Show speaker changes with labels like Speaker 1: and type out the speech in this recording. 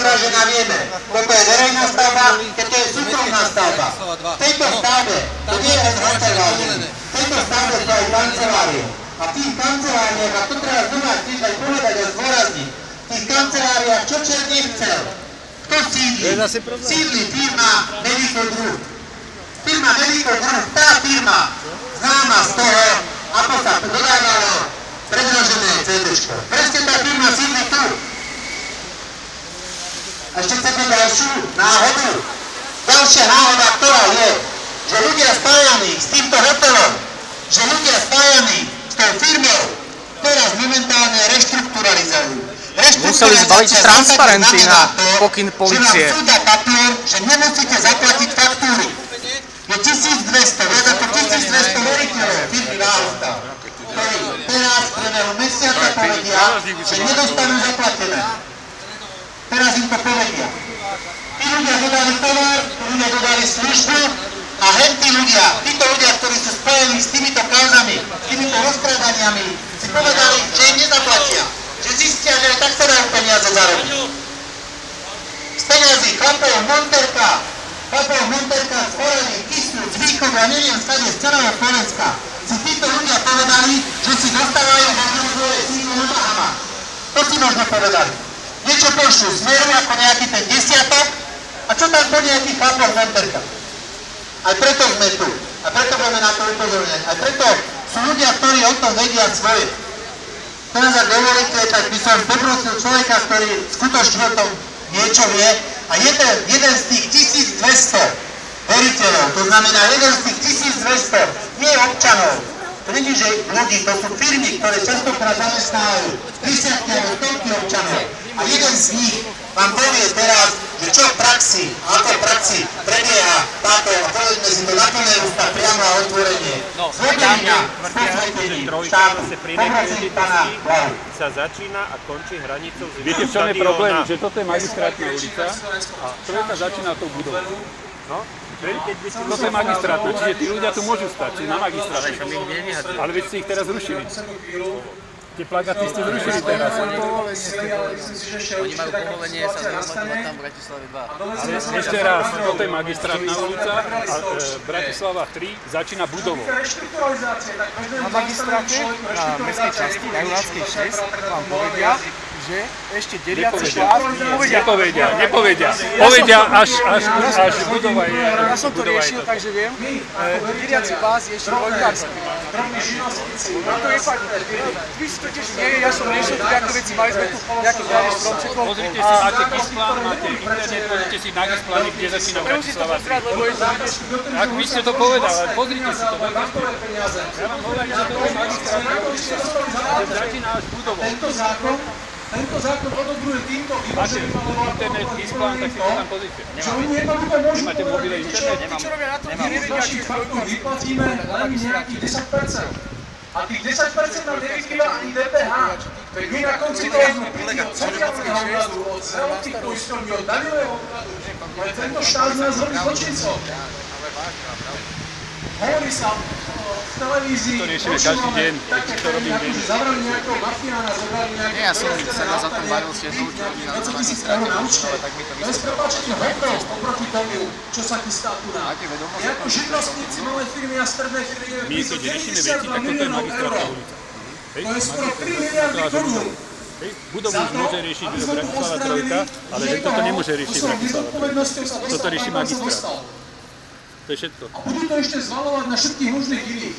Speaker 1: vyvážená, vieme. Toto je verejná stavba, keď to je súkromná stavba. V tejto stavbe, to nie je len hotelárie, v tejto stavbe sú aj kancelárie. A v tých kanceláriách, a to treba znova tiež aj povedať a zdôrazniť, v tých kanceláriách čo Černík chcel? Kto sídli? Sídli firma Medico Group. Firma Medico Group, tá firma známa z toho, ako sa dodávalo predložené CD-čko. Presne tá firma sídli tu. A ešte chcete ďalšiu náhodu? Ďalšia náhoda, ktorá je, že ľudia spájaní s týmto hotelom, že ľudia spájaní s tou firmou, teraz momentálne reštrukturalizujú.
Speaker 2: Museli zbaliť transparenty na pokyn polície.
Speaker 1: Že vám súd dá papier, že nemusíte zaplatiť faktúry. Je 1200, viac ako 1200 veriteľov firmy Váhostav, ktorí teraz v priebehu mesiaca povedia, že nedostanú zaplatené. Teraz im to povedia. Tí ľudia dodali tovar, tí ľudia dodali službu a tí ľudia, títo ľudia, ktorí sú spojení s týmito kauzami, s týmito rozkrádaniami, si povedali, že im nezaplatia. Že zistia, že tak sa dajú peniaze zarobiť. Z peniazí chlapov Monterka z Orany, Kisnu, z východu a neviem skade z celého Slovenska si títo ľudia povedali, že si dostávajú možno svoje sídlo na Bahamách. To si možno povedali. Niečo pošlu smeru ako nejaký ten desiatok a čo tam po nejakých chlapov Monterka. Aj preto sme tu. A preto budeme na to upozorňovať. Aj preto sú ľudia, ktorí o tom vedia svoje. Teraz, ak dovolíte, tak by som poprosil človeka, ktorý skutočne o tom niečo vie a jeden z tých 1200 veriteľov, to znamená jeden z tých 1200 nie občanov, to nie že ľudí, to sú firmy, ktoré častokrát zamestnávajú desiatky alebo stovky občanov a jeden z nich vám povie teraz, že čo v praxi, ako v praxi prebieha táto, povedzme si to na plné ústa, priamo a otvorenie. Zvodenia, posvetení štátu, poprosím pána Hlavu.
Speaker 3: Sa začína a končí hranicou z
Speaker 4: Viete, v čom je problém? Že toto je magistrátna ulica a trojka začína tou budovou.
Speaker 3: No,
Speaker 4: toto je magistrátna, čiže tí ľudia tu môžu stať, či na magistrátne. Ale veď ste ich teraz zrušili. Tie plagáty ste zrušili teraz.
Speaker 2: Oni majú povolenie sa zhromažďovať tam v Bratislave 2.
Speaker 4: Ale ešte raz, toto je magistrátna ulica a Bratislava 3 začína budovou.
Speaker 5: Na magistráte, na mestskej časti, na Junáckej 6, vám povedia, že ešte deliaci štát
Speaker 4: Nepovedia. Povedia, až budova je.
Speaker 5: Ja som to riešil, takže viem. Deliaci pás je ešte dvojkársky. To je fakt. Vy si to tiež nie, ja som riešil tu nejaké veci, mali sme tu nejaké ďalej stromčekov.
Speaker 4: Pozrite si, máte Gisplán, máte internet, pozrite si na Gisplány, kde začína Bratislava 3. Ak vy ste to povedali, ale pozrite si to. Ja vám hovorím, že to je magistrátna ulica, že začína až budovou.
Speaker 6: Tento zákon odobruje týmto vyváženým
Speaker 4: Máte internet, Gisplán, tak si to tam pozrite. Nemáte mobile internet?
Speaker 6: Vyplatíme len nejakých 10%. A tých 10% nám nevykrýva ani DPH. Veď my na konci toho sme príli od sociálneho úradu, od zdravotných poisťovní, od daňového úradu. Ale tento štát z nás robí zločincov. Hovorí sa v televízii,
Speaker 4: To riešime každý deň, to robím deň.
Speaker 6: zavrali nejakého mafiána, zobrali nejakého...
Speaker 2: Ja som sa za to bavil s jednou, čo robí na
Speaker 6: 20 000 eur na účte. To je s prepáčením hoprov oproti tomu, čo sa chystá tu na. My ako živnostníci, malé firmy a stredné firmy
Speaker 4: My keď riešime veci, tak toto je magistrátna ulica.
Speaker 6: To je skoro 3 miliardy korún.
Speaker 4: Budovu už môže riešiť Bratislava 3, ale toto nemôže riešiť Bratislava 3. Toto rieši magistrát. To je všetko.
Speaker 6: A budú to ešte zvalovať na všetkých možných iných.